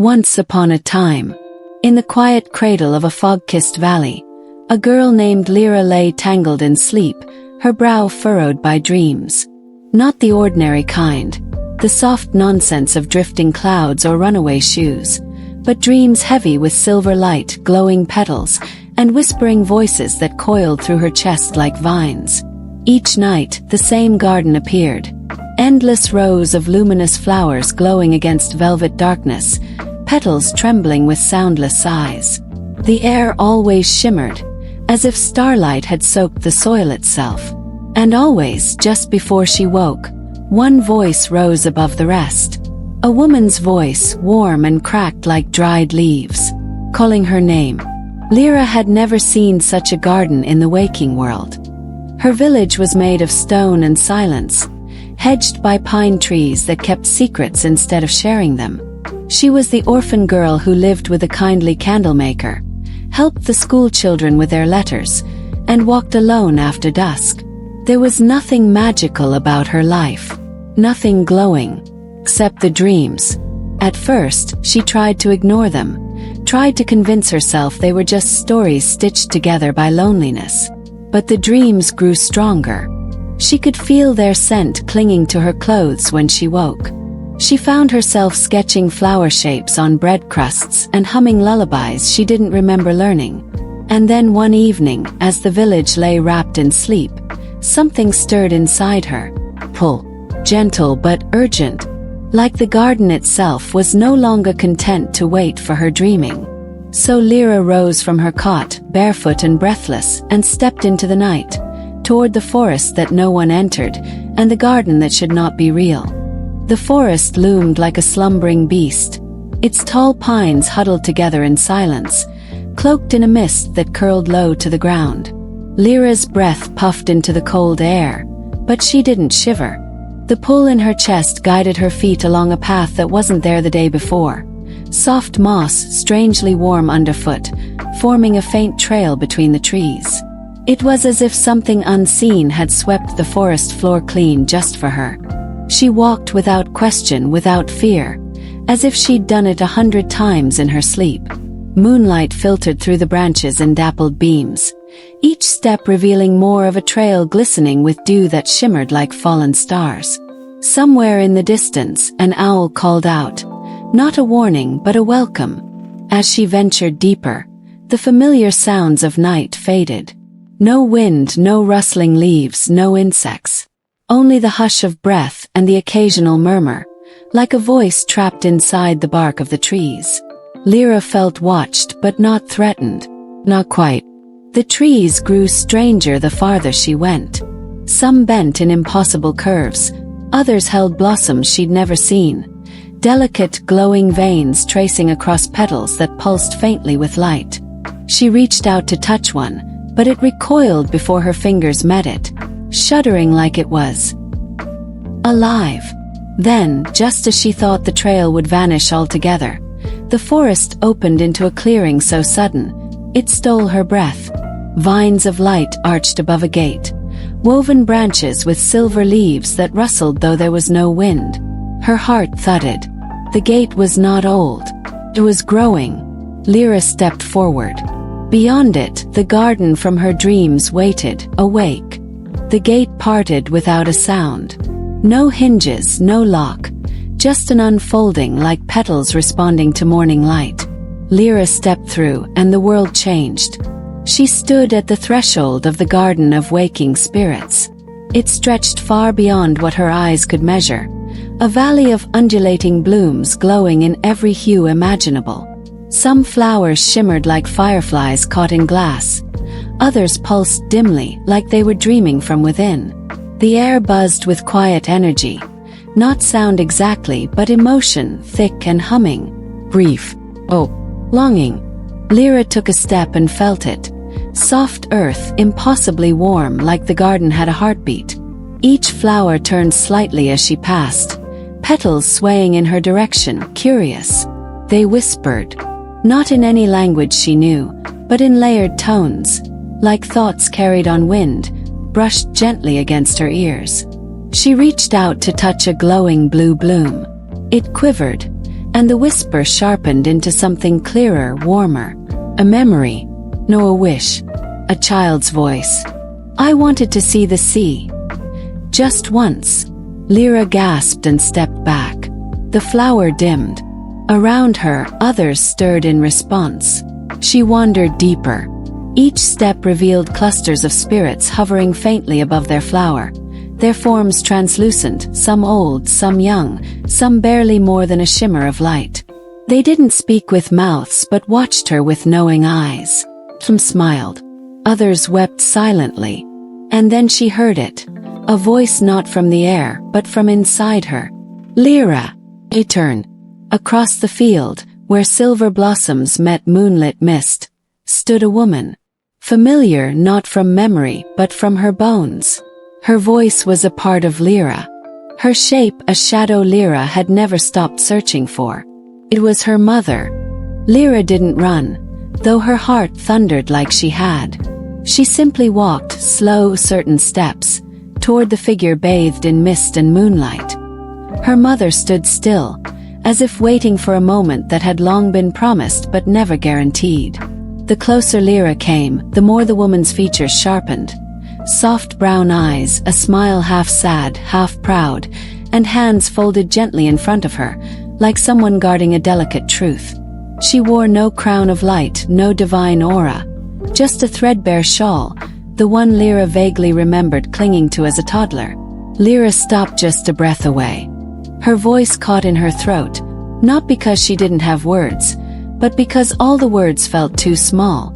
Once upon a time, in the quiet cradle of a fog-kissed valley, a girl named Lyra lay tangled in sleep, her brow furrowed by dreams. Not the ordinary kind, the soft nonsense of drifting clouds or runaway shoes, but dreams heavy with silver light, glowing petals, and whispering voices that coiled through her chest like vines. Each night, the same garden appeared. Endless rows of luminous flowers glowing against velvet darkness, petals trembling with soundless sighs. The air always shimmered, as if starlight had soaked the soil itself. And always, just before she woke, one voice rose above the rest. A woman's voice, warm and cracked like dried leaves, calling her name. Lyra had never seen such a garden in the waking world. Her village was made of stone and silence, hedged by pine trees that kept secrets instead of sharing them. She was the orphan girl who lived with a kindly candlemaker, helped the school children with their letters, and walked alone after dusk. There was nothing magical about her life, nothing glowing, except the dreams. At first, she tried to ignore them, tried to convince herself they were just stories stitched together by loneliness. But the dreams grew stronger. She could feel their scent clinging to her clothes when she woke. She found herself sketching flower shapes on bread crusts and humming lullabies she didn't remember learning. And then one evening, as the village lay wrapped in sleep, something stirred inside her. Pull. Gentle but urgent. Like the garden itself was no longer content to wait for her dreaming. So Lyra rose from her cot, barefoot and breathless, and stepped into the night, toward the forest that no one entered, and the garden that should not be real. The forest loomed like a slumbering beast, its tall pines huddled together in silence, cloaked in a mist that curled low to the ground. Lyra's breath puffed into the cold air, but she didn't shiver. The pull in her chest guided her feet along a path that wasn't there the day before. Soft moss, strangely warm underfoot, forming a faint trail between the trees. It was as if something unseen had swept the forest floor clean just for her. She walked without question, without fear, as if she'd done it 100 times in her sleep. Moonlight filtered through the branches in dappled beams, each step revealing more of a trail glistening with dew that shimmered like fallen stars. Somewhere in the distance, an owl called out, not a warning but a welcome. As she ventured deeper, the familiar sounds of night faded. No wind, no rustling leaves, no insects. Only the hush of breath and the occasional murmur, like a voice trapped inside the bark of the trees. Lyra felt watched but not threatened. Not quite. The trees grew stranger the farther she went. Some bent in impossible curves, others held blossoms she'd never seen. Delicate, glowing veins tracing across petals that pulsed faintly with light. She reached out to touch one, but it recoiled before her fingers met it, shuddering like it was alive. Then, just as she thought the trail would vanish altogether, the forest opened into a clearing so sudden, it stole her breath. Vines of light arched above a gate, woven branches with silver leaves that rustled though there was no wind. Her heart thudded. The gate was not old. It was growing. Lyra stepped forward. Beyond it, the garden from her dreams waited, awake. The gate parted without a sound. No hinges, no lock, just an unfolding like petals responding to morning light. Lyra stepped through, and the world changed. She stood at the threshold of the garden of waking spirits. It stretched far beyond what her eyes could measure. A valley of undulating blooms glowing in every hue imaginable. Some flowers shimmered like fireflies caught in glass. Others pulsed dimly, like they were dreaming from within. The air buzzed with quiet energy. Not sound exactly, but emotion, thick and humming. Grief. Oh, longing. Lyra took a step and felt it. Soft earth, impossibly warm, like the garden had a heartbeat. Each flower turned slightly as she passed, petals swaying in her direction, curious. They whispered, not in any language she knew, but in layered tones, like thoughts carried on wind, brushed gently against her ears. She reached out to touch a glowing blue bloom. It quivered, and the whisper sharpened into something clearer, warmer. A memory, no, a wish, a child's voice. I wanted to see the sea. Just once. Lyra gasped and stepped back. The flower dimmed. Around her, others stirred in response. She wandered deeper. Each step revealed clusters of spirits hovering faintly above their flower, their forms translucent, some old, some young, some barely more than a shimmer of light. They didn't speak with mouths but watched her with knowing eyes. Some smiled. Others wept silently. And then she heard it. A voice not from the air, but from inside her. Lyra! A turn. Across the field, where silver blossoms met moonlit mist, stood a woman. Familiar not from memory, but from her bones. Her voice was a part of Lyra. Her shape a shadow Lyra had never stopped searching for. It was her mother. Lyra didn't run, though her heart thundered like she had. She simply walked slow, certain steps, toward the figure bathed in mist and moonlight. Her mother stood still, as if waiting for a moment that had long been promised but never guaranteed. The closer Lyra came, the more the woman's features sharpened. Soft brown eyes, a smile half sad, half proud, and hands folded gently in front of her, like someone guarding a delicate truth. She wore no crown of light, no divine aura, just a threadbare shawl, the one Lyra vaguely remembered clinging to as a toddler. Lyra stopped just a breath away. Her voice caught in her throat, not because she didn't have words, but because all the words felt too small.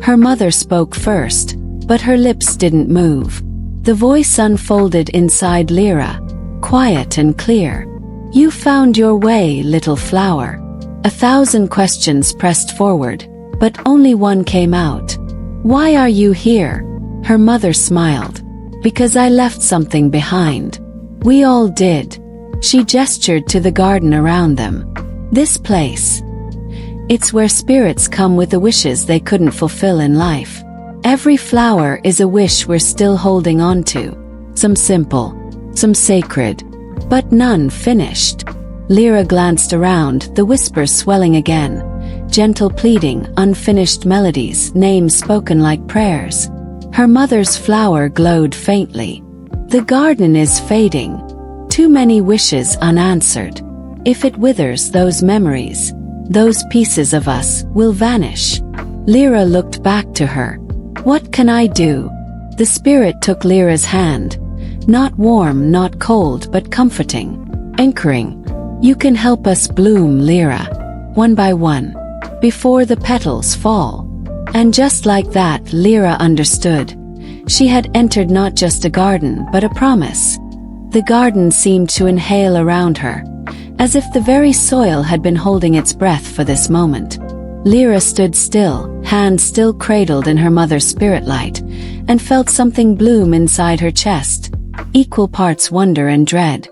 Her mother spoke first, but her lips didn't move. The voice unfolded inside Lyra, quiet and clear. You found your way, little flower. 1,000 questions pressed forward, but only one came out. Why are you here? Her mother smiled. Because I left something behind. We all did. She gestured to the garden around them. This place. It's where spirits come with the wishes they couldn't fulfill in life. Every flower is a wish we're still holding on to. Some simple, some sacred, but none finished. Lyra glanced around, the whispers swelling again. Gentle pleading, unfinished melodies, names spoken like prayers. Her mother's flower glowed faintly. The garden is fading. Too many wishes unanswered. If it withers, those memories, those pieces of us, will vanish. Lyra looked back to her. What can I do? The spirit took Lyra's hand. Not warm, not cold, but comforting. Anchoring. You can help us bloom, Lyra. One by one. Before the petals fall. And just like that, Lyra understood. She had entered not just a garden, but a promise. The garden seemed to inhale around her, as if the very soil had been holding its breath for this moment. Lyra stood still, hands still cradled in her mother's spirit light, and felt something bloom inside her chest, equal parts wonder and dread.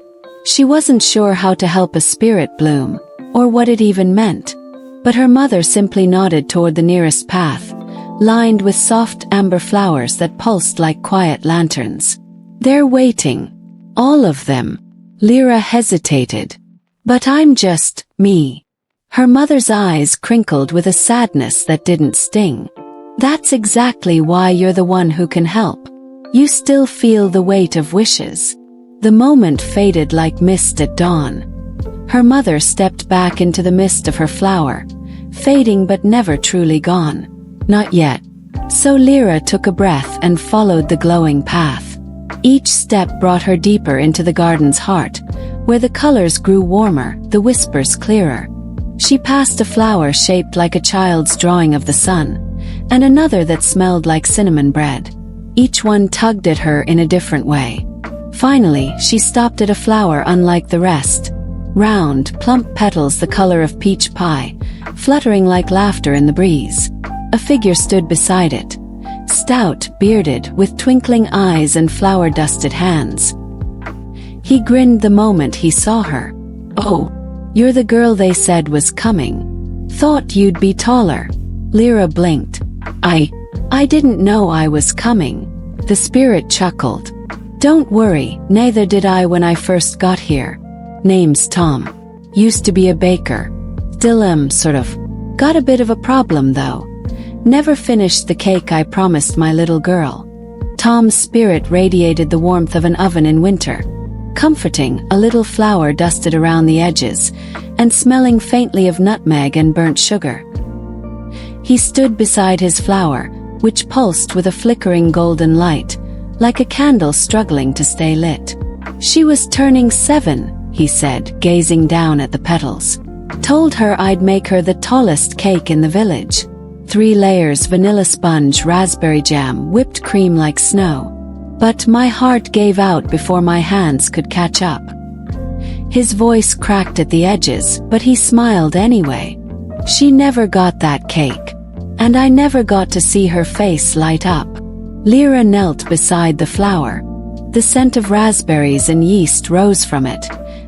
She wasn't sure how to help a spirit bloom, or what it even meant, but her mother simply nodded toward the nearest path, lined with soft amber flowers that pulsed like quiet lanterns. They're waiting. All of them. Lyra hesitated. But I'm just me. Her mother's eyes crinkled with a sadness that didn't sting. That's exactly why you're the one who can help. You still feel the weight of wishes. The moment faded like mist at dawn. Her mother stepped back into the mist of her flower, fading but never truly gone. Not yet. So Lyra took a breath and followed the glowing path. Each step brought her deeper into the garden's heart, where the colors grew warmer, the whispers clearer. She passed a flower shaped like a child's drawing of the sun, and another that smelled like cinnamon bread. Each one tugged at her in a different way. Finally, she stopped at a flower unlike the rest. Round, plump petals the color of peach pie, fluttering like laughter in the breeze. A figure stood beside it. Stout, bearded, with twinkling eyes and flower-dusted hands. He grinned the moment he saw her. Oh, you're the girl they said was coming. Thought you'd be taller. Lyra blinked. I didn't know I was coming. The spirit chuckled. Don't worry, neither did I when I first got here. Name's Tom. Used to be a baker. Still am, sort of. Got a bit of a problem though. Never finished the cake I promised my little girl. Tom's spirit radiated the warmth of an oven in winter. Comforting, a little flour dusted around the edges, and smelling faintly of nutmeg and burnt sugar. He stood beside his flower, which pulsed with a flickering golden light, like a candle struggling to stay lit. She was turning 7, he said, gazing down at the petals. Told her I'd make her the tallest cake in the village. 3 layers, vanilla sponge, raspberry jam, whipped cream like snow. But my heart gave out before my hands could catch up. His voice cracked at the edges, but he smiled anyway. She never got that cake. And I never got to see her face light up. Lyra knelt beside the flower. The scent of raspberries and yeast rose from it,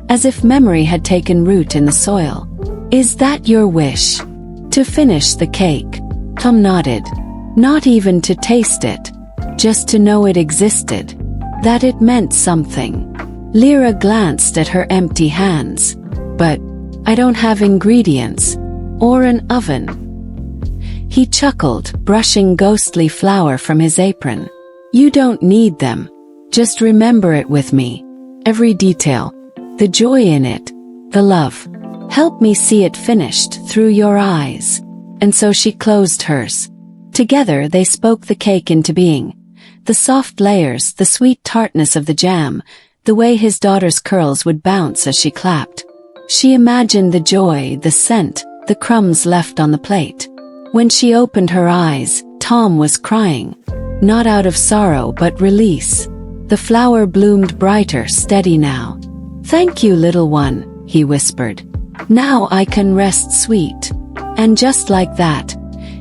as if memory had taken root in the soil. Is that your wish? To finish the cake? Tom nodded. Not even to taste it. Just to know it existed. That it meant something. Lyra glanced at her empty hands. But I don't have ingredients. Or an oven. He chuckled, brushing ghostly flour from his apron. You don't need them. Just remember it with me. Every detail. The joy in it. The love. Help me see it finished through your eyes. And so she closed hers. Together they spoke the cake into being. The soft layers, the sweet tartness of the jam, the way his daughter's curls would bounce as she clapped. She imagined the joy, the scent, the crumbs left on the plate. When she opened her eyes, Tom was crying. Not out of sorrow but release. The flower bloomed brighter, steady now. Thank you, little one, he whispered. Now I can rest sweet. And just like that,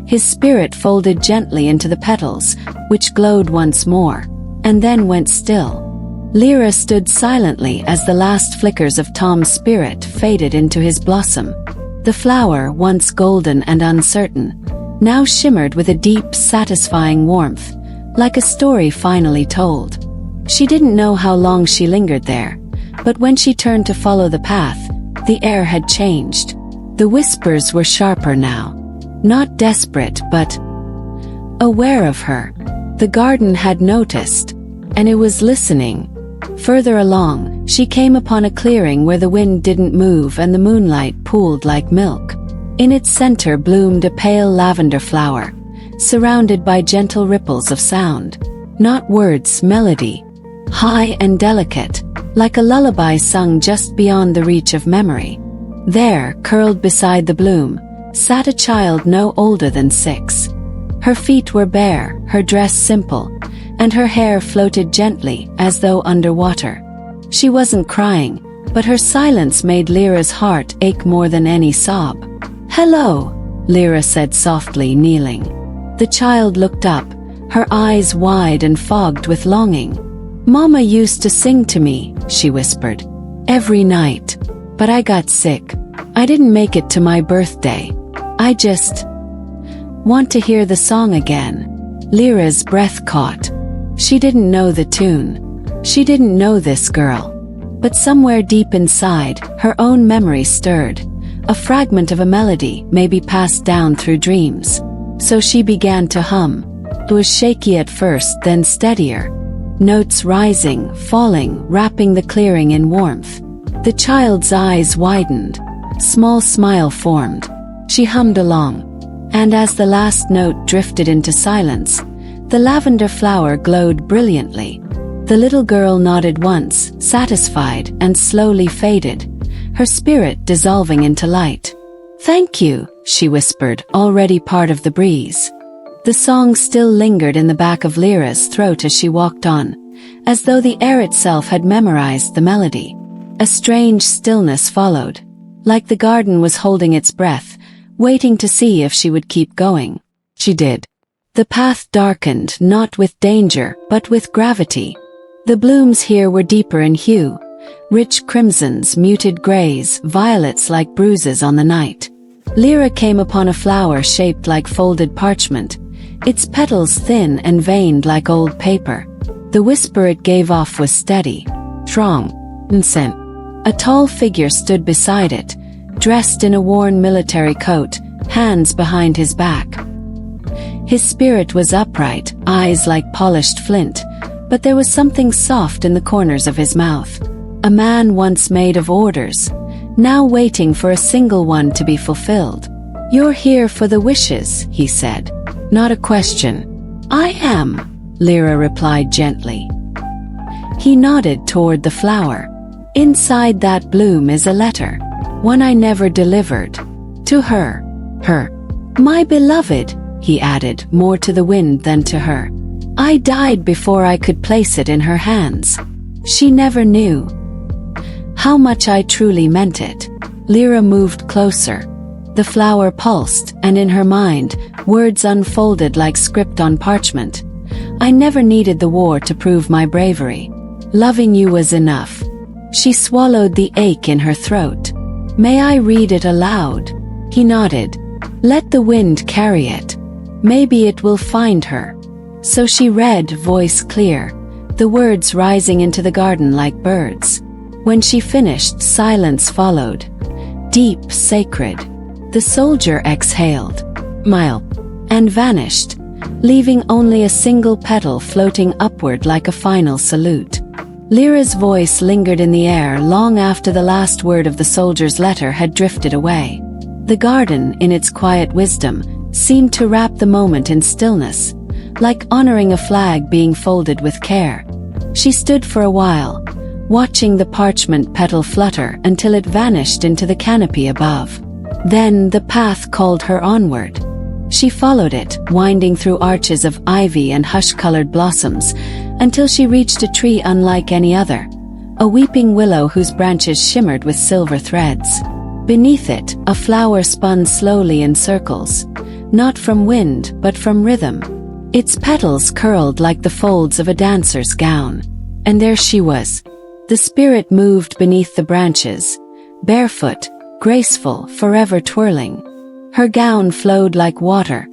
his spirit folded gently into the petals, which glowed once more, and then went still. Lyra stood silently as the last flickers of Tom's spirit faded into his blossom. The flower, once golden and uncertain, now shimmered with a deep, satisfying warmth, like a story finally told. She didn't know how long she lingered there, but when she turned to follow the path, the air had changed. The whispers were sharper now. Not desperate, but aware of her. The garden had noticed, and it was listening. Further along, she came upon a clearing where the wind didn't move and the moonlight pooled like milk. In its center bloomed a pale lavender flower, surrounded by gentle ripples of sound. Not words, melody. High and delicate, like a lullaby sung just beyond the reach of memory. There, curled beside the bloom, sat a child no older than 6. Her feet were bare, her dress simple, and her hair floated gently as though underwater. She wasn't crying, but her silence made Lyra's heart ache more than any sob. Hello, Lyra said softly, kneeling. The child looked up, her eyes wide and fogged with longing. Mama used to sing to me, she whispered. Every night. But I got sick. I didn't make it to my birthday. I just want to hear the song again. Lyra's breath caught. She didn't know the tune. She didn't know this girl. But somewhere deep inside, her own memory stirred. A fragment of a melody, maybe passed down through dreams. So she began to hum. It was shaky at first, then steadier. Notes rising, falling, wrapping the clearing in warmth. The child's eyes widened. Small smile formed. She hummed along. And as the last note drifted into silence, the lavender flower glowed brilliantly. The little girl nodded once, satisfied, and slowly faded, her spirit dissolving into light. Thank you, she whispered, already part of the breeze. The song still lingered in the back of Lyra's throat as she walked on, as though the air itself had memorized the melody. A strange stillness followed, like the garden was holding its breath, waiting to see if she would keep going. She did. The path darkened, not with danger, but with gravity. The blooms here were deeper in hue, rich crimsons, muted grays, violets like bruises on the night. Lyra came upon a flower shaped like folded parchment, its petals thin and veined like old paper. The whisper it gave off was steady, strong, and scent. A tall figure stood beside it, dressed in a worn military coat, hands behind his back. His spirit was upright, eyes like polished flint, but there was something soft in the corners of his mouth. A man once made of orders, now waiting for a single one to be fulfilled. "You're here for the wishes," he said. "Not a question." "I am," Lyra replied gently. He nodded toward the flower. "Inside that bloom is a letter, one I never delivered. To her. Her. My beloved," he added, more to the wind than to her. "I died before I could place it in her hands. She never knew how much I truly meant it." Lyra moved closer. The flower pulsed, and in her mind, words unfolded like script on parchment. "I never needed the war to prove my bravery. Loving you was enough." She swallowed the ache in her throat. "May I read it aloud?" He nodded. "Let the wind carry it. Maybe it will find her." So she read, voice clear, the words rising into the garden like birds. When she finished, silence followed. Deep, sacred. The soldier exhaled, smiled, and vanished, leaving only a single petal floating upward like a final salute. Lyra's voice lingered in the air long after the last word of the soldier's letter had drifted away. The garden, in its quiet wisdom, seemed to wrap the moment in stillness, like honoring a flag being folded with care. She stood for a while, watching the parchment petal flutter until it vanished into the canopy above. Then the path called her onward. She followed it, winding through arches of ivy and hush-colored blossoms, until she reached a tree unlike any other, a weeping willow whose branches shimmered with silver threads. Beneath it, a flower spun slowly in circles, not from wind but from rhythm. Its petals curled like the folds of a dancer's gown. And there she was. The spirit moved beneath the branches, barefoot, graceful, forever twirling. Her gown flowed like water,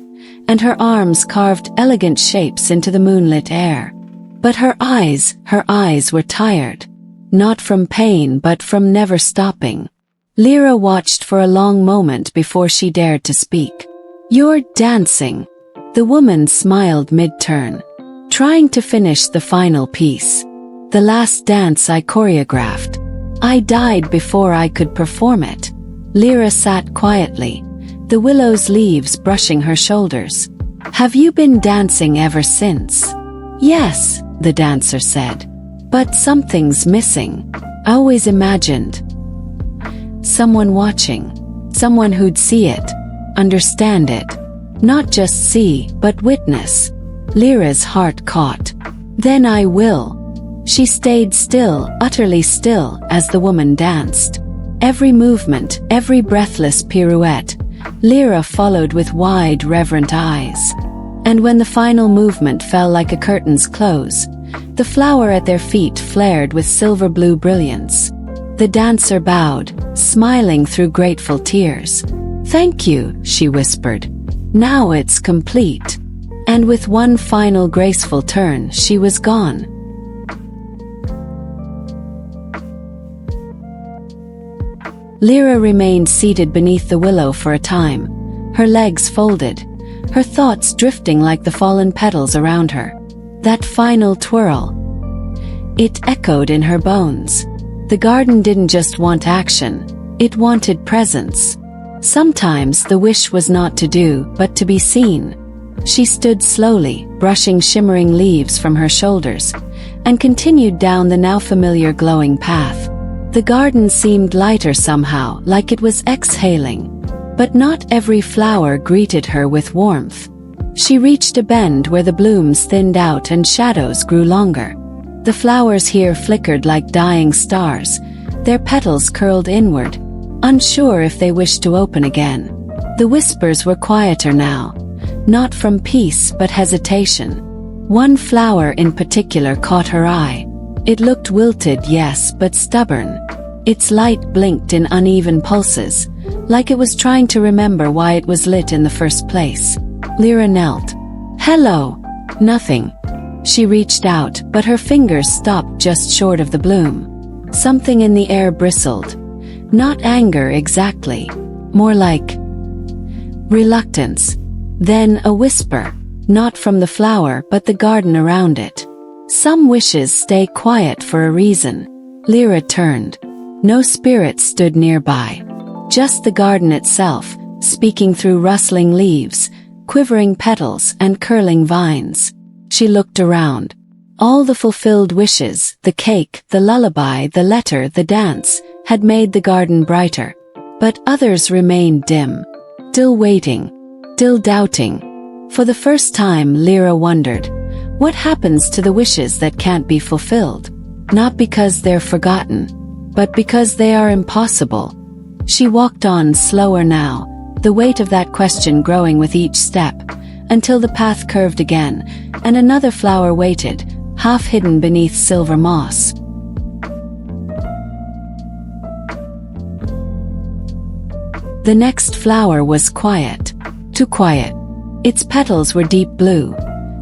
and her arms carved elegant shapes into the moonlit air. But her eyes were tired. Not from pain but from never stopping. Lyra watched for a long moment before she dared to speak. "You're dancing." The woman smiled mid-turn, trying to finish the final piece. "The last dance I choreographed. I died before I could perform it." Lyra sat quietly, the willow's leaves brushing her shoulders. "Have you been dancing ever since?" "Yes," the dancer said. "But something's missing. I always imagined someone watching, someone who'd see it, understand it. Not just see, but witness." Lyra's heart caught. "Then I will." She stayed still, utterly still, as the woman danced. Every movement, every breathless pirouette, Lyra followed with wide, reverent eyes. And when the final movement fell like a curtain's close, the flower at their feet flared with silver-blue brilliance. The dancer bowed, smiling through grateful tears. "Thank you," she whispered. "Now it's complete." And with one final graceful turn, she was gone. Lyra remained seated beneath the willow for a time, her legs folded, her thoughts drifting like the fallen petals around her. That final twirl. It echoed in her bones. The garden didn't just want action, it wanted presence. Sometimes the wish was not to do, but to be seen. She stood slowly, brushing shimmering leaves from her shoulders, and continued down the now familiar glowing path. The garden seemed lighter somehow, like it was exhaling. But not every flower greeted her with warmth. She reached a bend where the blooms thinned out and shadows grew longer. The flowers here flickered like dying stars, their petals curled inward, unsure if they wished to open again. The whispers were quieter now, not from peace but hesitation. One flower in particular caught her eye. It looked wilted, yes, but stubborn. Its light blinked in uneven pulses, like it was trying to remember why it was lit in the first place. Lyra knelt. "Hello." "Nothing." She reached out, but her fingers stopped just short of the bloom. Something in the air bristled. Not anger exactly, more like reluctance. Then a whisper, not from the flower but the garden around it. Some wishes stay quiet for a reason. Lyra turned. No spirit stood nearby. Just the garden itself, speaking through rustling leaves, quivering petals and curling vines. She looked around. All the fulfilled wishes, the cake, the lullaby, the letter, the dance, had made the garden brighter. But others remained dim. Still waiting. Still doubting. For the first time Lyra wondered, what happens to the wishes that can't be fulfilled? Not because they're forgotten, but because they are impossible. She walked on slower now, the weight of that question growing with each step, until the path curved again, and another flower waited, half hidden beneath silver moss. The next flower was quiet. Too quiet. Its petals were deep blue,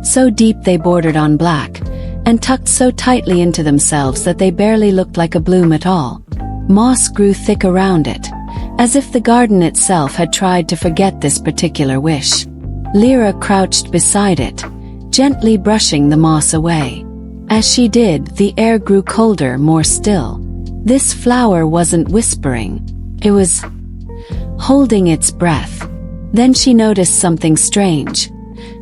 so deep they bordered on black, and tucked so tightly into themselves that they barely looked like a bloom at all. Moss grew thick around it, as if the garden itself had tried to forget this particular wish. Lyra crouched beside it, gently brushing the moss away. As she did, the air grew colder, more still. This flower wasn't whispering. It was holding its breath. Then she noticed something strange.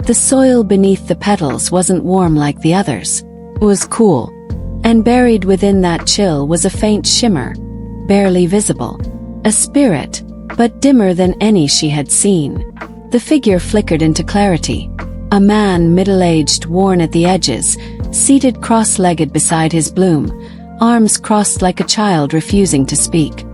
The soil beneath the petals wasn't warm like the others. It was cool. And buried within that chill was a faint shimmer, barely visible. A spirit, but dimmer than any she had seen. The figure flickered into clarity. A man, middle-aged, worn at the edges, seated cross-legged beside his bloom, arms crossed like a child refusing to speak.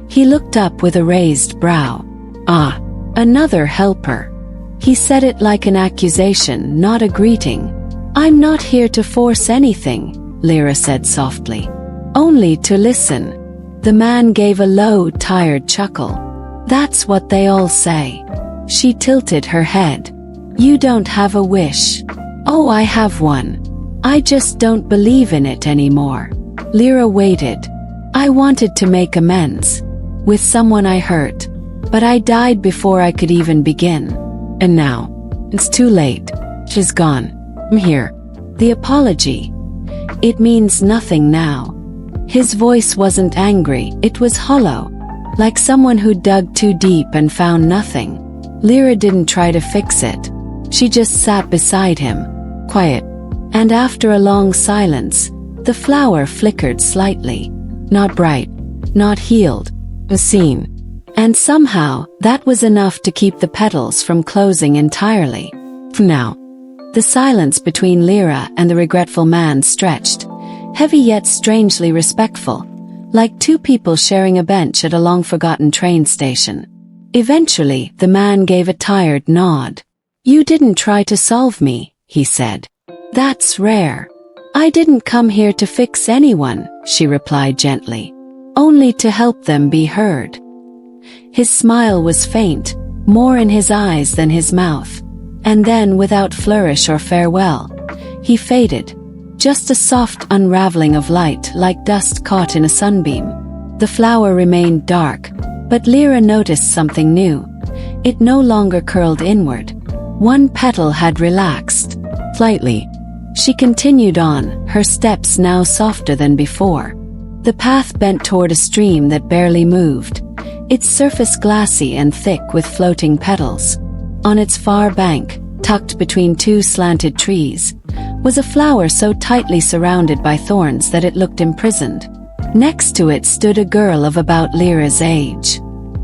He looked up with a raised brow. Ah, another helper. He said it like an accusation, not a greeting. I'm not here to force anything, Lyra said softly. Only to listen. The man gave a low, tired chuckle. That's what they all say. She tilted her head. You don't have a wish. Oh, I have one. I just don't believe in it anymore. Lyra waited. I wanted to make amends. With someone I hurt. But I died before I could even begin. And now, it's too late. She's gone. I'm here. The apology. It means nothing now. His voice wasn't angry, it was hollow. Like someone who dug too deep and found nothing. Lyra didn't try to fix it. She just sat beside him, quiet. And after a long silence, the flower flickered slightly. Not bright, not healed, but seen. And somehow, that was enough to keep the petals from closing entirely. Now, the silence between Lyra and the regretful man stretched, heavy yet strangely respectful, like two people sharing a bench at a long-forgotten train station. Eventually, the man gave a tired nod. You didn't try to solve me, he said. That's rare. I didn't come here to fix anyone, she replied gently. Only to help them be heard. His smile was faint, more in his eyes than his mouth. And then, without flourish or farewell, he faded. Just a soft unraveling of light like dust caught in a sunbeam. The flower remained dark, but Lyra noticed something new. It no longer curled inward. One petal had relaxed. Slightly. She continued on, her steps now softer than before. The path bent toward a stream that barely moved, its surface glassy and thick with floating petals. On its far bank, tucked between two slanted trees, was a flower so tightly surrounded by thorns that it looked imprisoned. Next to it stood a girl of about Lyra's age.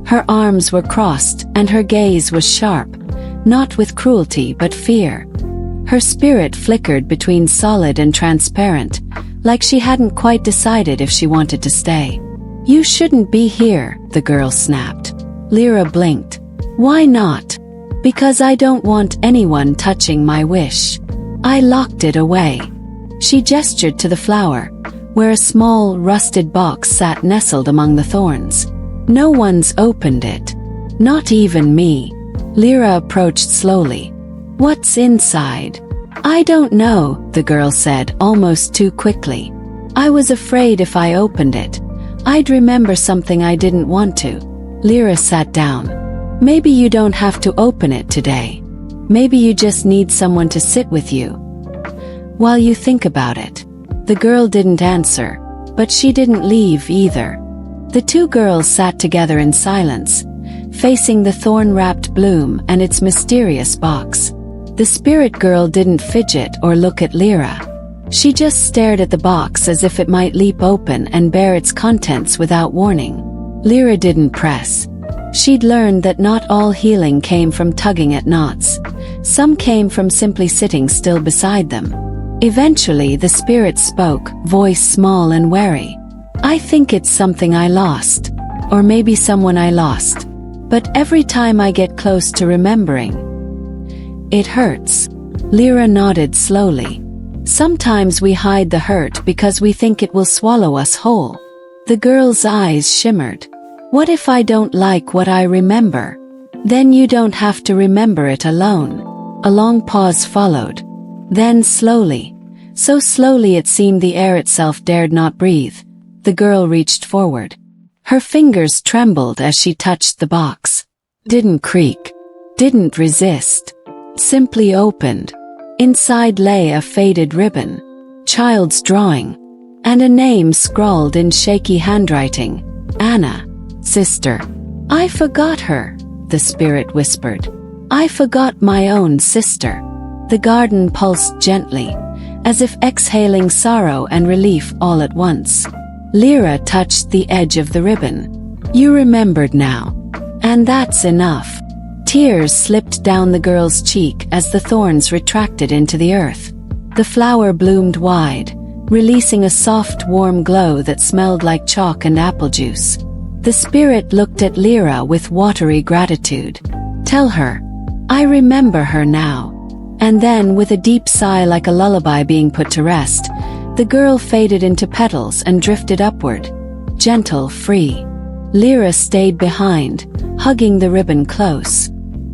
Her arms were crossed, and her gaze was sharp, not with cruelty but fear. Her spirit flickered between solid and transparent, like she hadn't quite decided if she wanted to stay. You shouldn't be here, the girl snapped. Lyra blinked. Why not? Because I don't want anyone touching my wish. I locked it away. She gestured to the flower, where a small, rusted box sat nestled among the thorns. No one's opened it. Not even me. Lyra approached slowly. What's inside? I don't know, the girl said almost too quickly. I was afraid if I opened it, I'd remember something I didn't want to. Lyra sat down. Maybe you don't have to open it today. Maybe you just need someone to sit with you while you think about it. The girl didn't answer, but she didn't leave either. The two girls sat together in silence, facing the thorn-wrapped bloom and its mysterious box. The spirit girl didn't fidget or look at Lyra. She just stared at the box as if it might leap open and bear its contents without warning. Lyra didn't press. She'd learned that not all healing came from tugging at knots. Some came from simply sitting still beside them. Eventually the spirit spoke, voice small and wary. I think it's something I lost. Or maybe someone I lost. But every time I get close to remembering, it hurts. Lyra nodded slowly. Sometimes we hide the hurt because we think it will swallow us whole. The girl's eyes shimmered. What if I don't like what I remember? Then you don't have to remember it alone. A long pause followed. Then slowly, so slowly it seemed the air itself dared not breathe, the girl reached forward. Her fingers trembled as she touched the box. Didn't creak. Didn't resist. Simply opened. Inside lay a faded ribbon, child's drawing, and a name scrawled in shaky handwriting. Anna, sister. I forgot her, the spirit whispered. I forgot my own sister. The garden pulsed gently, as if exhaling sorrow and relief all at once. Lyra touched the edge of the ribbon. You remembered now. And that's enough. Tears slipped down the girl's cheek as the thorns retracted into the earth. The flower bloomed wide, releasing a soft, warm glow that smelled like chalk and apple juice. The spirit looked at Lyra with watery gratitude. Tell her, I remember her now. And then, with a deep sigh like a lullaby being put to rest, the girl faded into petals and drifted upward, gentle, free. Lyra stayed behind, hugging the ribbon close.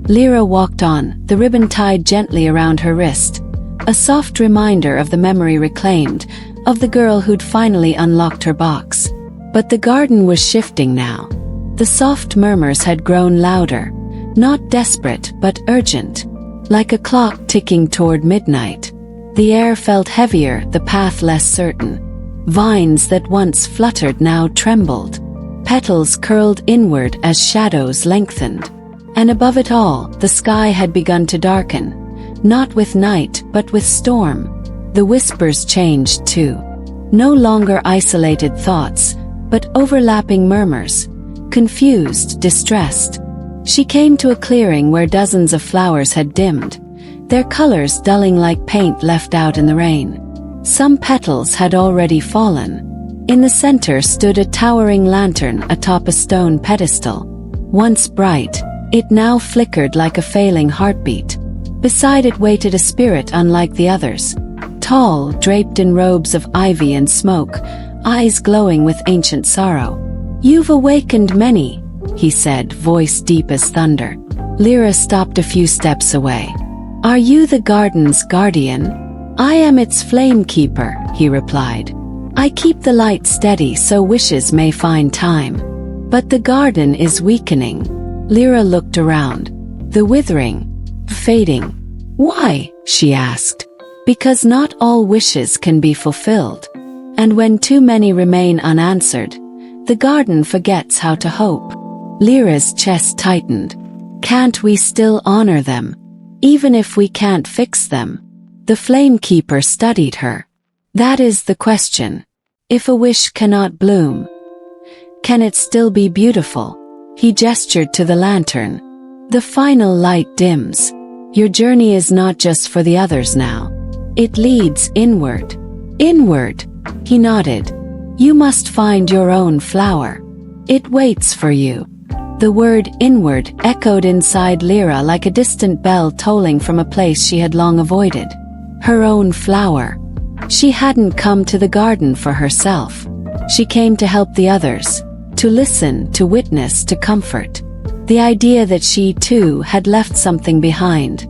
Lyra walked on, the ribbon tied gently around her wrist, a soft reminder of the memory reclaimed, of the girl who'd finally unlocked her box. But the garden was shifting now. The soft murmurs had grown louder, not desperate but urgent, like a clock ticking toward midnight. The air felt heavier, the path less certain. Vines that once fluttered now trembled. Petals curled inward as shadows lengthened. And above it all, the sky had begun to darken, not with night but with storm. The whispers changed too. No longer isolated thoughts, but overlapping murmurs. Confused, distressed. She came to a clearing where dozens of flowers had dimmed, their colors dulling like paint left out in the rain. Some petals had already fallen. In the center stood a towering lantern atop a stone pedestal. Once bright, it now flickered like a failing heartbeat. Beside it waited a spirit unlike the others. Tall, draped in robes of ivy and smoke, eyes glowing with ancient sorrow. You've awakened many, he said, voice deep as thunder. Lyra stopped a few steps away. Are you the garden's guardian? I am its flame keeper, he replied. I keep the light steady so wishes may find time. But the garden is weakening. Lyra looked around. The withering, fading. Why? She asked. Because not all wishes can be fulfilled. And when too many remain unanswered, the garden forgets how to hope. Lyra's chest tightened. Can't we still honor them? Even if we can't fix them? The flamekeeper studied her. That is the question. If a wish cannot bloom, can it still be beautiful? He gestured to the lantern. The final light dims. Your journey is not just for the others now. It leads inward. Inward. He nodded. You must find your own flower. It waits for you. The word inward echoed inside Lyra like a distant bell tolling from a place she had long avoided. Her own flower. She hadn't come to the garden for herself. She came to help the others, to listen, to witness, to comfort. The idea that she, too, had left something behind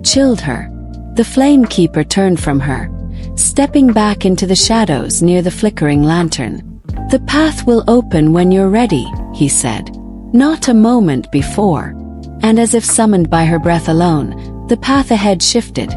chilled her. The flamekeeper turned from her, stepping back into the shadows near the flickering lantern. "The path will open when you're ready," he said. Not a moment before. And as if summoned by her breath alone, the path ahead shifted,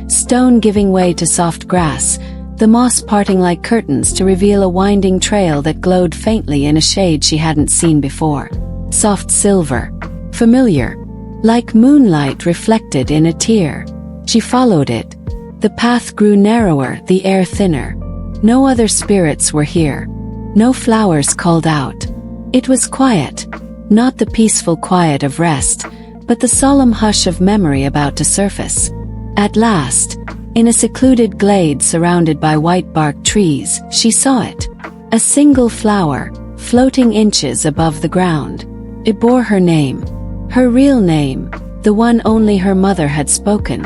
stone giving way to soft grass, the moss parting like curtains to reveal a winding trail that glowed faintly in a shade she hadn't seen before. Soft silver. Familiar. Like moonlight reflected in a tear. She followed it. The path grew narrower, the air thinner. No other spirits were here. No flowers called out. It was quiet. Not the peaceful quiet of rest, but the solemn hush of memory about to surface. At last, in a secluded glade surrounded by white-barked trees, she saw it. A single flower, floating inches above the ground. It bore her name. Her real name, the one only her mother had spoken.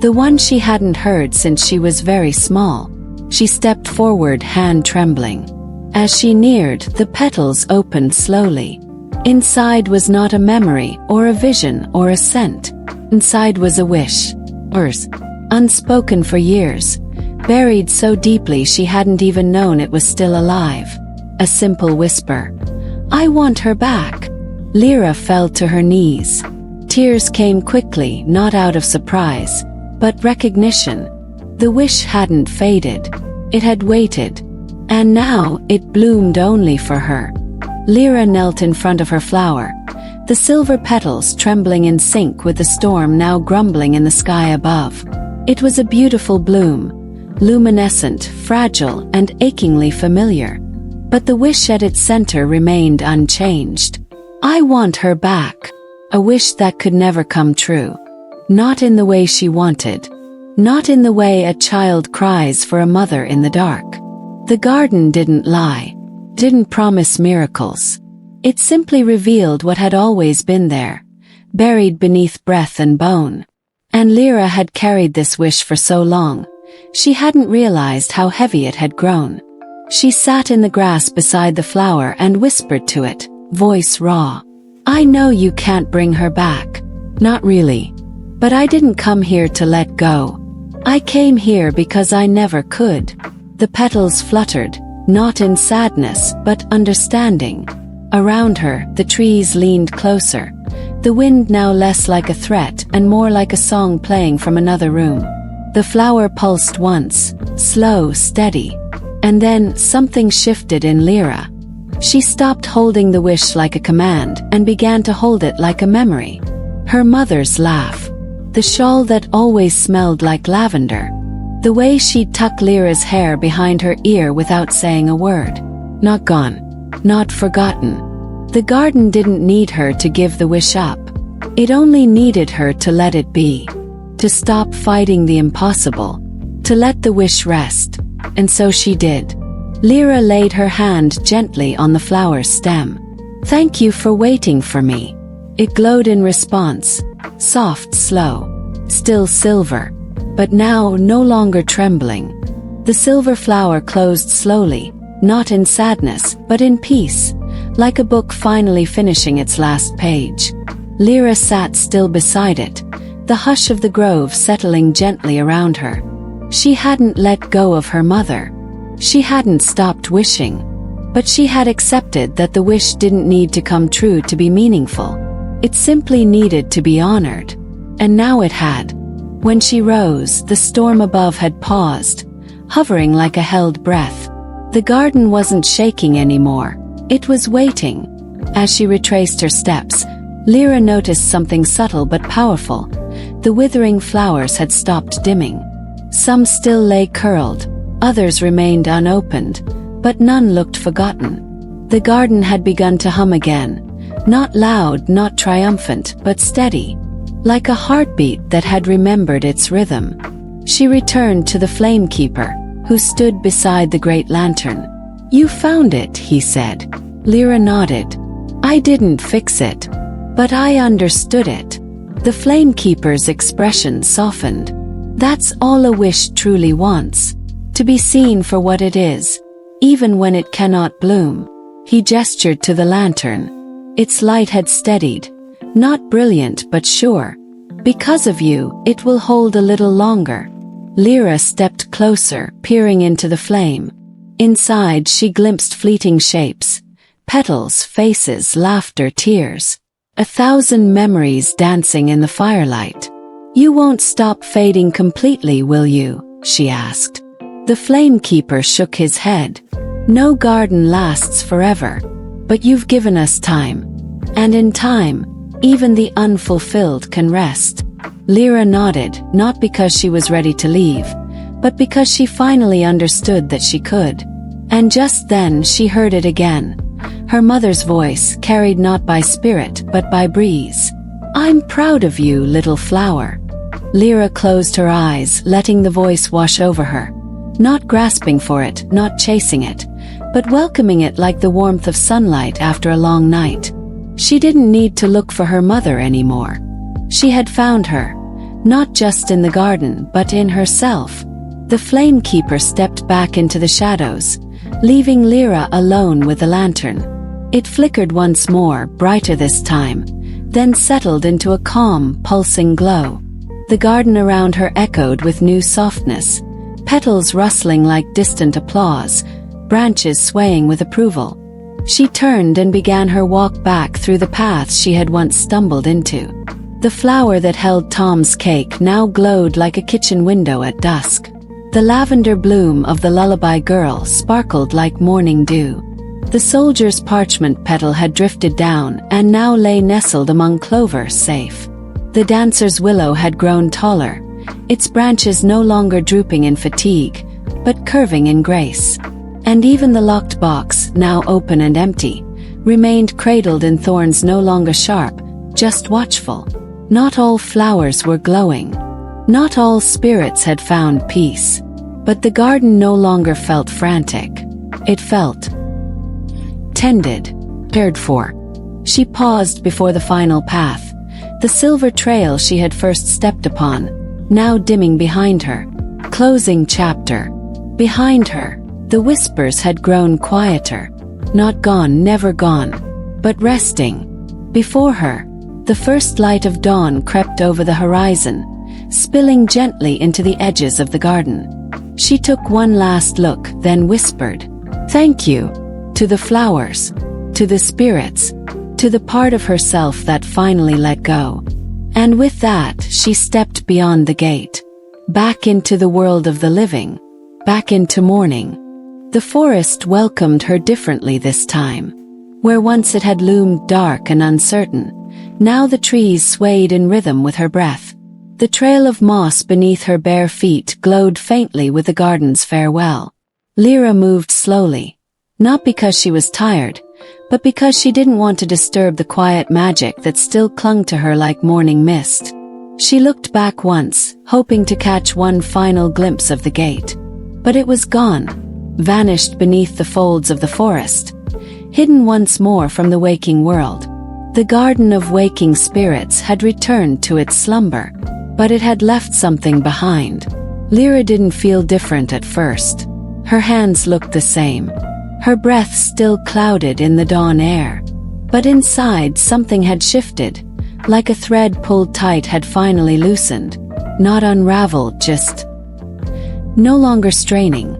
The one she hadn't heard since she was very small. She stepped forward, hand trembling. As she neared, the petals opened slowly. Inside was not a memory, or a vision, or a scent. Inside was a wish. Hers. Unspoken for years. Buried so deeply she hadn't even known it was still alive. A simple whisper. "I want her back." Lyra fell to her knees. Tears came quickly, not out of surprise, but recognition. The wish hadn't faded. It had waited. And now, it bloomed only for her. Lyra knelt in front of her flower, the silver petals trembling in sync with the storm now grumbling in the sky above. It was a beautiful bloom, luminescent, fragile, and achingly familiar. But the wish at its center remained unchanged. "I want her back." A wish that could never come true. Not in the way she wanted. Not in the way a child cries for a mother in the dark. The garden didn't lie. Didn't promise miracles. It simply revealed what had always been there, buried beneath breath and bone. And Lyra had carried this wish for so long, she hadn't realized how heavy it had grown. She sat in the grass beside the flower and whispered to it, voice raw. "I know you can't bring her back. Not really. But I didn't come here to let go. I came here because I never could." The petals fluttered, not in sadness, but understanding. Around her, the trees leaned closer, the wind now less like a threat and more like a song playing from another room. The flower pulsed once, slow, steady. And then, something shifted in Lyra. She stopped holding the wish like a command and began to hold it like a memory. Her mother's laugh. The shawl that always smelled like lavender. The way she'd tuck Lyra's hair behind her ear without saying a word. Not gone. Not forgotten. The garden didn't need her to give the wish up. It only needed her to let it be. To stop fighting the impossible. To let the wish rest. And so she did. Lyra laid her hand gently on the flower's stem. "Thank you for waiting for me." It glowed in response. Soft, slow. Still silver. But now no longer trembling. The silver flower closed slowly, not in sadness, but in peace, like a book finally finishing its last page. Lyra sat still beside it, the hush of the grove settling gently around her. She hadn't let go of her mother. She hadn't stopped wishing. But she had accepted that the wish didn't need to come true to be meaningful. It simply needed to be honored. And now it had. When she rose, the storm above had paused, hovering like a held breath. The garden wasn't shaking anymore. It was waiting. As she retraced her steps, Lyra noticed something subtle but powerful. The withering flowers had stopped dimming. Some still lay curled, others remained unopened, but none looked forgotten. The garden had begun to hum again, not loud, not triumphant, but steady. Like a heartbeat that had remembered its rhythm. She returned to the flamekeeper, who stood beside the great lantern. "You found it," he said. Lyra nodded. "I didn't fix it. But I understood it." The flamekeeper's expression softened. "That's all a wish truly wants. To be seen for what it is, even when it cannot bloom." He gestured to the lantern. Its light had steadied. Not brilliant but sure. "Because of you, it will hold a little longer." Lyra stepped closer, peering into the flame. Inside, she glimpsed fleeting shapes. Petals, faces, laughter, tears. 1,000 memories dancing in the firelight. "You won't stop fading completely, will you?" she asked. The flamekeeper shook his head. "No garden lasts forever. But you've given us time. And in time, even the unfulfilled can rest." Lyra nodded, not because she was ready to leave, but because she finally understood that she could. And just then she heard it again. Her mother's voice, carried not by spirit but by breeze. "I'm proud of you, little flower." Lyra closed her eyes, letting the voice wash over her. Not grasping for it, not chasing it, but welcoming it like the warmth of sunlight after a long night. She didn't need to look for her mother anymore. She had found her, not just in the garden but in herself. The flamekeeper stepped back into the shadows, leaving Lyra alone with the lantern. It flickered once more, brighter this time, then settled into a calm, pulsing glow. The garden around her echoed with new softness, petals rustling like distant applause, branches swaying with approval. She turned and began her walk back through the paths she had once stumbled into. The flower that held Tom's cake now glowed like a kitchen window at dusk. The lavender bloom of the lullaby girl sparkled like morning dew. The soldier's parchment petal had drifted down and now lay nestled among clover, safe. The dancer's willow had grown taller, its branches no longer drooping in fatigue, but curving in grace. And even the locked box, now open and empty, remained cradled in thorns no longer sharp, just watchful. Not all flowers were glowing. Not all spirits had found peace. But the garden no longer felt frantic. It felt tended, cared for. She paused before the final path, the silver trail she had first stepped upon, now dimming behind her. Closing chapter. Behind her, the whispers had grown quieter. Not gone, never gone, but resting. Before her, the first light of dawn crept over the horizon, spilling gently into the edges of the garden. She took one last look, then whispered, "Thank you," to the flowers, to the spirits, to the part of herself that finally let go. And with that, she stepped beyond the gate, back into the world of the living, back into morning. The forest welcomed her differently this time. Where once it had loomed dark and uncertain, now the trees swayed in rhythm with her breath. The trail of moss beneath her bare feet glowed faintly with the garden's farewell. Lyra moved slowly, not because she was tired, but because she didn't want to disturb the quiet magic that still clung to her like morning mist. She looked back once, hoping to catch one final glimpse of the gate. But it was gone, vanished beneath the folds of the forest, hidden once more from the waking world. The garden of waking spirits had returned to its slumber, but it had left something behind. Lyra didn't feel different at first. Her hands looked the same, her breath still clouded in the dawn air. But inside something had shifted, like a thread pulled tight had finally loosened, not unraveled, just no longer straining.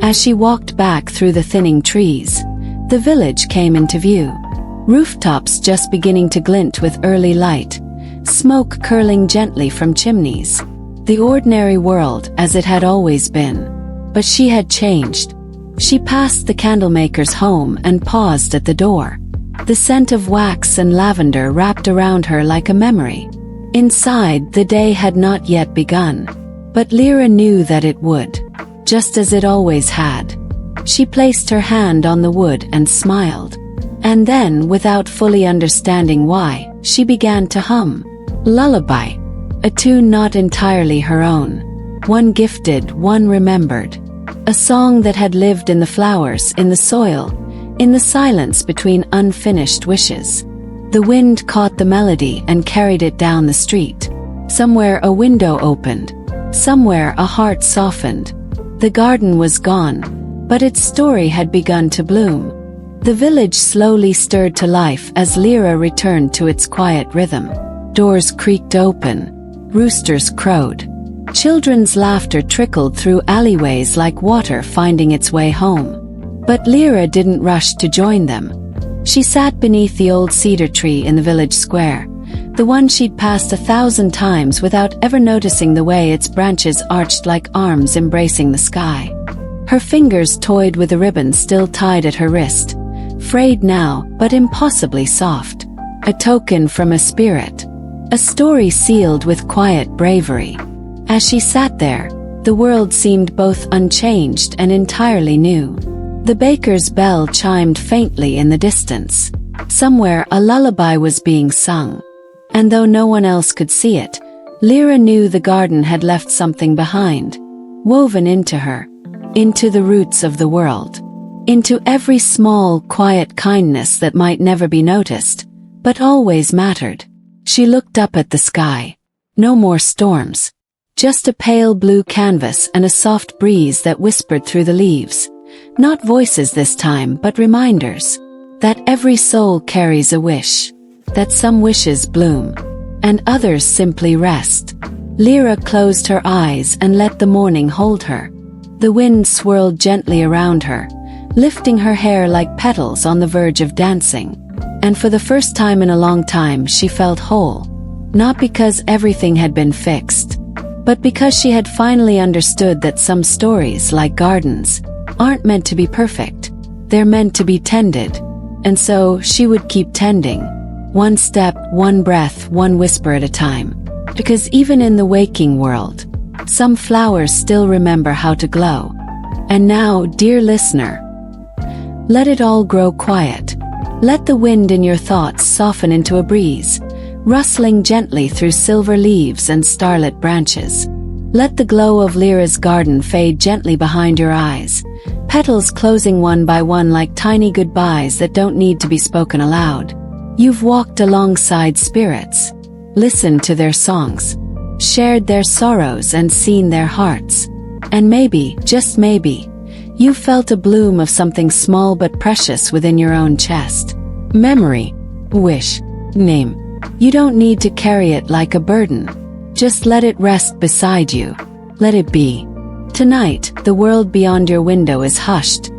As she walked back through the thinning trees, the village came into view. Rooftops just beginning to glint with early light, smoke curling gently from chimneys. The ordinary world as it had always been. But she had changed. She passed the candlemaker's home and paused at the door. The scent of wax and lavender wrapped around her like a memory. Inside, the day had not yet begun. But Lyra knew that it would, just as it always had. She placed her hand on the wood and smiled. And then, without fully understanding why, she began to hum. Lullaby. A tune not entirely her own. One gifted, one remembered. A song that had lived in the flowers, in the soil, in the silence between unfinished wishes. The wind caught the melody and carried it down the street. Somewhere a window opened. Somewhere a heart softened. The garden was gone, but its story had begun to bloom. The village slowly stirred to life as Lyra returned to its quiet rhythm. Doors creaked open. Roosters crowed. Children's laughter trickled through alleyways like water finding its way home. But Lyra didn't rush to join them. She sat beneath the old cedar tree in the village square, the one she'd passed 1,000 times without ever noticing the way its branches arched like arms embracing the sky. Her fingers toyed with the ribbon still tied at her wrist, frayed now but impossibly soft. A token from a spirit. A story sealed with quiet bravery. As she sat there, the world seemed both unchanged and entirely new. The baker's bell chimed faintly in the distance. Somewhere a lullaby was being sung. And though no one else could see it, Lyra knew the garden had left something behind, woven into her, into the roots of the world, into every small, quiet kindness that might never be noticed, but always mattered. She looked up at the sky. No more storms. Just a pale blue canvas and a soft breeze that whispered through the leaves. Not voices this time, but reminders. That every soul carries a wish. That some wishes bloom, and others simply rest. Lyra closed her eyes and let the morning hold her. The wind swirled gently around her, lifting her hair like petals on the verge of dancing. And for the first time in a long time she felt whole. Not because everything had been fixed, but because she had finally understood that some stories, like gardens, aren't meant to be perfect. They're meant to be tended. And so she would keep tending. One step, one breath, one whisper at a time. Because even in the waking world, some flowers still remember how to glow. And now, dear listener, let it all grow quiet. Let the wind in your thoughts soften into a breeze, rustling gently through silver leaves and starlit branches. Let the glow of Lyra's garden fade gently behind your eyes, petals closing one by one like tiny goodbyes that don't need to be spoken aloud. You've walked alongside spirits, listened to their songs, shared their sorrows and seen their hearts. And maybe, just maybe, you felt a bloom of something small but precious within your own chest. Memory, wish, name. You don't need to carry it like a burden. Just let it rest beside you. Let it be. Tonight, the world beyond your window is hushed,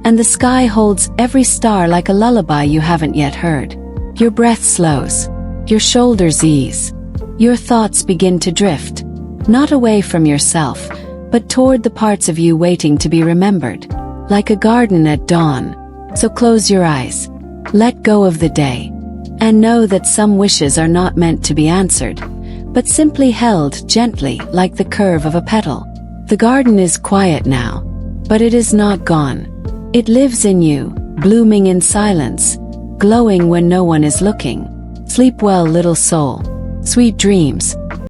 and the sky holds every star like a lullaby you haven't yet heard. Your breath slows. Your shoulders ease. Your thoughts begin to drift, not away from yourself, but toward the parts of you waiting to be remembered, like a garden at dawn. So close your eyes, let go of the day, and know that some wishes are not meant to be answered, but simply held gently like the curve of a petal. The garden is quiet now, but it is not gone. It lives in you, blooming in silence, glowing when no one is looking. Sleep well, little soul. Sweet dreams.